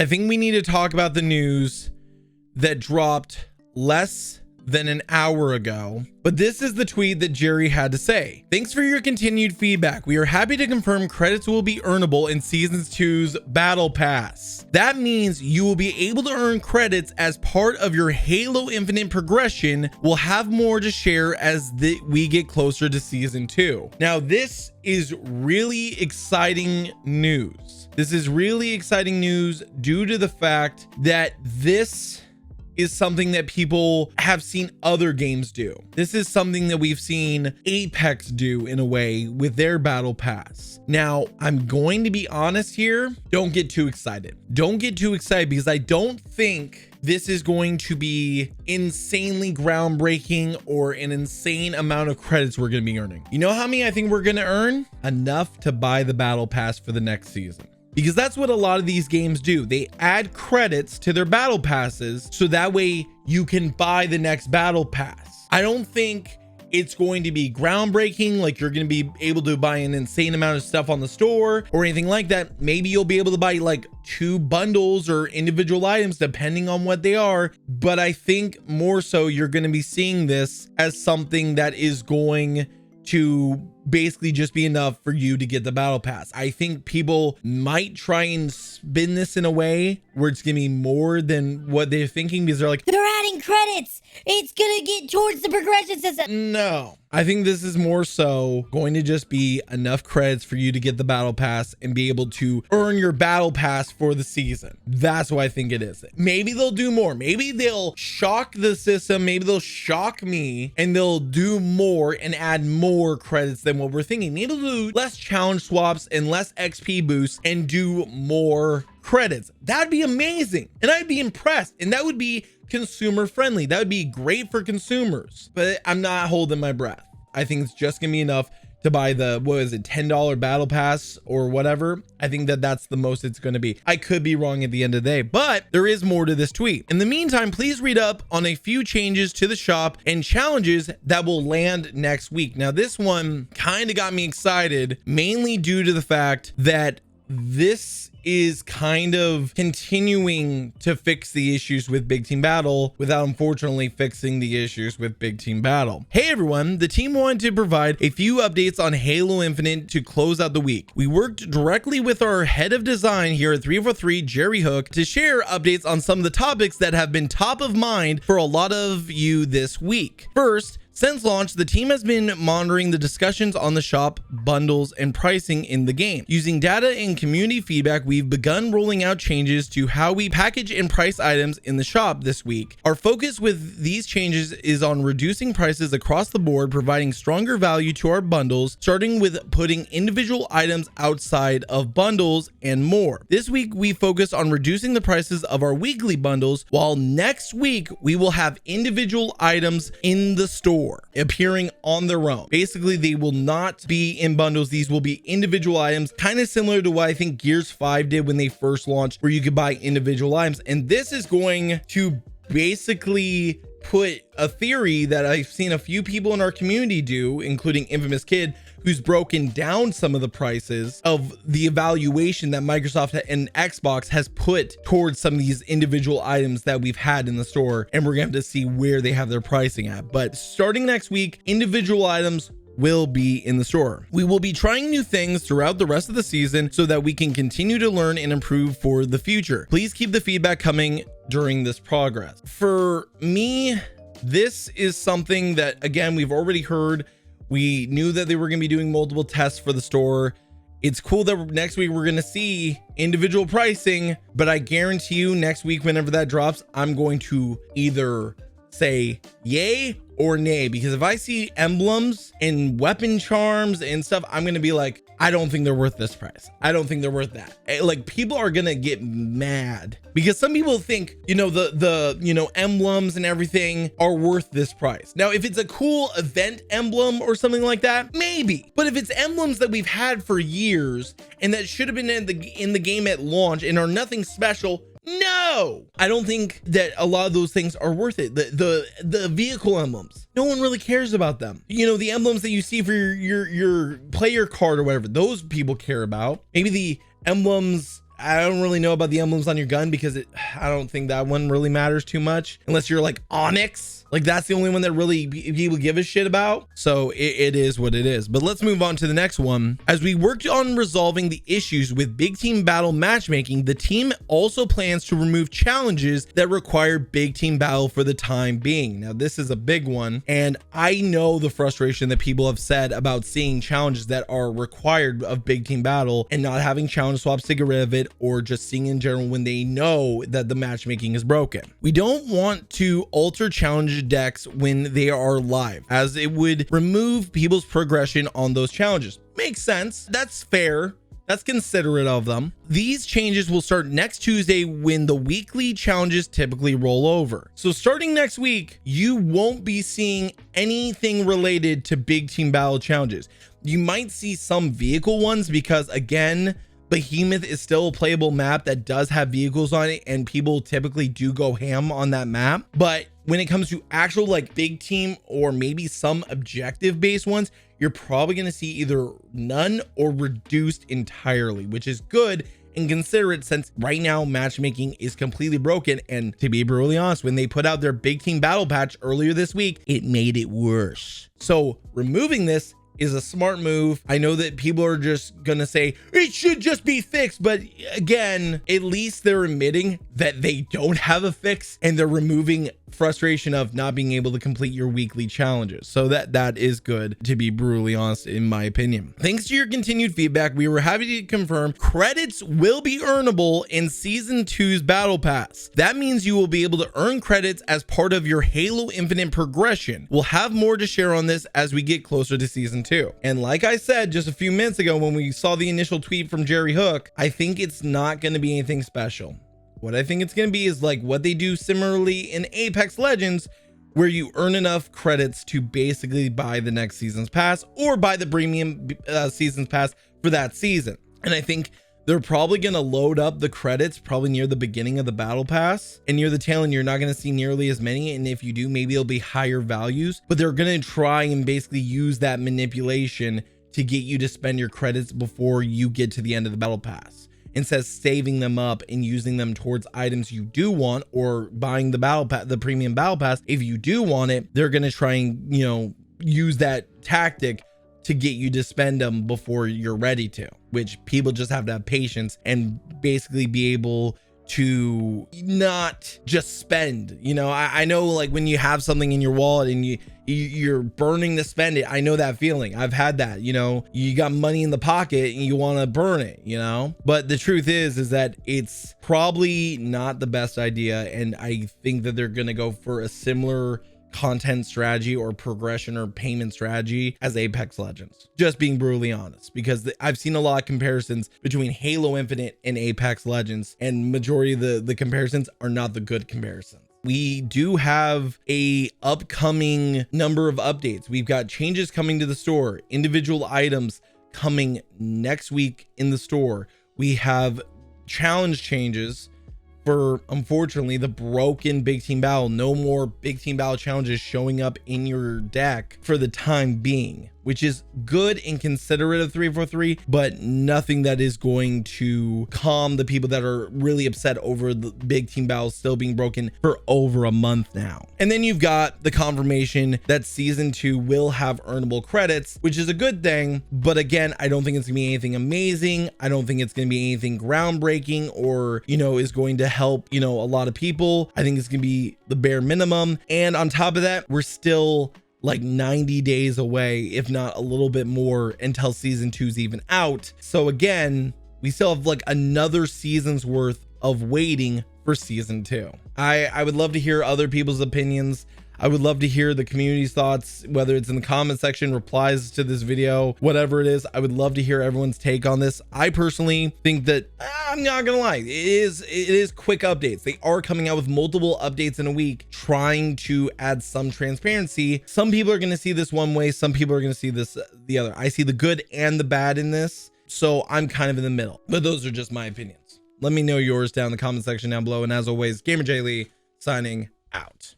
I think we need to talk about the news that dropped less than an hour ago, but this is the tweet that Jerry had to say. Thanks for your continued feedback. We are happy to confirm credits will be earnable in Season 2's Battle Pass. That means you will be able to earn credits as part of your Halo Infinite progression. We'll have more to share as we get closer to Season 2. Now, this is really exciting news. This is really exciting news due to the fact that this is something that people have seen other games do. This is something that we've seen Apex do in a way with their battle pass. Now, I'm going to be honest here. Don't get too excited. Don't get too excited because I don't think this is going to be insanely groundbreaking or an insane amount of credits we're going to be earning. You know how many I think we're going to earn? Enough to buy the battle pass for the next season. Because that's what a lot of these games do. They add credits to their battle passes so that way you can buy the next battle pass. I don't think it's going to be groundbreaking, like you're going to be able to buy an insane amount of stuff on the store or anything like that. Maybe you'll be able to buy like 2 bundles or individual items depending on what they are. But I think more so you're going to be seeing this as something that is going to basically just be enough for you to get the battle pass. I think people might try and spin this in a way where it's gonna be more than what they're thinking because they're like, they're adding credits, it's gonna get towards the progression system. No, I think this is more so going to just be enough credits for you to get the battle pass and be able to earn your battle pass for the season. That's what I think it is. Maybe they'll do more. Maybe they'll shock the system. Maybe they'll shock me and they'll do more and add more credits than what we're thinking. Maybe they'll do less challenge swaps and less XP boosts and do more credits. That'd be amazing. And I'd be impressed. And that would be consumer friendly. That would be great for consumers. But I'm not holding my breath. I think it's just gonna be enough to buy the, what is it, $10 battle pass or whatever. I think that that's the most it's going to be. I could be wrong at the end of the day, but there is more to this tweet. In the meantime, please read up on a few changes to the shop and challenges that will land next week. Now, this one kind of got me excited, mainly due to the fact that this is kind of continuing to fix the issues with Big Team Battle without unfortunately fixing the issues with Big Team Battle. Hey everyone, the team wanted to provide a few updates on Halo Infinite to close out the week. We worked directly with our head of design here at 343, Jerry Hook, to share updates on some of the topics that have been top of mind for a lot of you this week. First, since launch, the team has been monitoring the discussions on the shop, bundles, and pricing in the game. Using data and community feedback, we've begun rolling out changes to how we package and price items in the shop this week. Our focus with these changes is on reducing prices across the board, providing stronger value to our bundles, starting with putting individual items outside of bundles and more. This week, we focus on reducing the prices of our weekly bundles, while next week, we will have individual items in the store appearing on their own. Basically, they will not be in bundles. These will be individual items, kind of similar to what I think Gears 5 did when they first launched, where you could buy individual items. And this is going to basically put a theory that I've seen a few people in our community do, including Infamous Kid, who's broken down some of the prices of the evaluation that Microsoft and Xbox has put towards some of these individual items that we've had in the store, and we're gonna have to see where they have their pricing at. But starting next week, individual items will be in the store. We will be trying new things throughout the rest of the season so that we can continue to learn and improve for the future. Please keep the feedback coming during this progress. For me, this is something that, again, we've already heard. We knew that they were going to be doing multiple tests for the store. It's cool that next week we're going to see individual pricing, but I guarantee you next week, whenever that drops, I'm going to either say yay or nay, because if I see emblems and weapon charms and stuff, I'm going to be like, I don't think they're worth this price. I don't think they're worth that. Like, people are going to get mad because some people think, you know, the emblems and everything are worth this price. Now, if it's a cool event emblem or something like that, maybe. But if it's emblems that we've had for years and that should have been in the game at launch and are nothing special, no, I don't think that a lot of those things are worth it. The vehicle emblems, no one really cares about them. You know, the emblems that you see for your player card or whatever, those people care about. Maybe the emblems I don't really know about the emblems on your gun because I don't think that one really matters too much unless you're like Onyx. Like that's the only one that really people give a shit about. So it is what it is. But let's move on to the next one. As we worked on resolving the issues with big team battle matchmaking, the team also plans to remove challenges that require big team battle for the time being. Now this is a big one, and I know the frustration that people have said about seeing challenges that are required of big team battle and not having challenge swaps to get rid of it, or just seeing in general when they know that the matchmaking is broken. We don't want to alter challenge decks when they are live, as it would remove people's progression on those challenges. Makes sense. That's fair. That's considerate of them. These changes will start next Tuesday when the weekly challenges typically roll over. So starting next week, you won't be seeing anything related to big team battle challenges. You might see some vehicle ones because, again, Behemoth is still a playable map that does have vehicles on it, and people typically do go ham on that map. But when it comes to actual like big team or maybe some objective based ones, you're probably going to see either none or reduced entirely, which is good and considerate since right now matchmaking is completely broken. And to be brutally honest, when they put out their big team battle patch earlier this week, it made it worse. So removing this is a smart move. I know that people are just gonna say it should just be fixed, but again, at least they're admitting that they don't have a fix and they're removing frustration of not being able to complete your weekly challenges. So that is good, to be brutally honest, in my opinion. Thanks to your continued feedback, we were happy to confirm credits will be earnable in season 2's battle pass. That means you will be able to earn credits as part of your Halo Infinite progression. We'll have more to share on this as we get closer to season 2. And like I said just a few minutes ago when we saw the initial tweet from Jerry Hook, I think it's not going to be anything special. What I think it's going to be is like what they do similarly in Apex Legends, where you earn enough credits to basically buy the next season's pass or buy the premium season's pass for that season. And I think they're probably going to load up the credits probably near the beginning of the battle pass, and near the tail end you're not going to see nearly as many, and if you do, maybe it'll be higher values, but they're going to try and basically use that manipulation to get you to spend your credits before you get to the end of the battle pass, instead of saving them up and using them towards items you do want, or buying the battle pass, the premium battle pass. If you do want it, they're going to try and, you know, use that tactic to get you to spend them before you're ready to, which people just have to have patience and basically be able to not just spend. You know, I know like when you have something in your wallet and you're burning to spend it. I know that feeling. I've had that. You know, you got money in the pocket and you want to burn it, you know. But the truth is that it's probably not the best idea, and I think that they're gonna go for a similar content strategy or progression or payment strategy as Apex Legends, just being brutally honest, because I've seen a lot of comparisons between Halo Infinite and Apex Legends, and majority of the comparisons are not the good comparisons. We do have a upcoming number of updates. We've got changes coming to the store, individual items coming next week in the store. We have challenge changes for, unfortunately, the broken big team battle. No more big team battle challenges showing up in your deck for the time being, which is good and considerate of 343, but nothing that is going to calm the people that are really upset over the big team battle still being broken for over a month now. And then you've got the confirmation that season 2 will have earnable credits, which is a good thing. But again, I don't think it's gonna be anything amazing. I don't think it's gonna be anything groundbreaking or, you know, is going to help, you know, a lot of people. I think it's gonna be the bare minimum. And on top of that, we're still like 90 days away, if not a little bit more, until season 2 is even out. So again, we still have like another season's worth of waiting for season 2. I would love to hear other people's opinions. I would love to hear the community's thoughts, whether it's in the comment section, replies to this video, whatever it is. I would love to hear everyone's take on this. I personally think that, I'm not gonna lie, it is quick updates. They are coming out with multiple updates in a week, trying to add some transparency. Some people are gonna see this one way, some people are gonna see this the other. I see the good and the bad in this, so I'm kind of in the middle, but those are just my opinions. Let me know yours down in the comment section down below. And as always, GamerJlee signing out.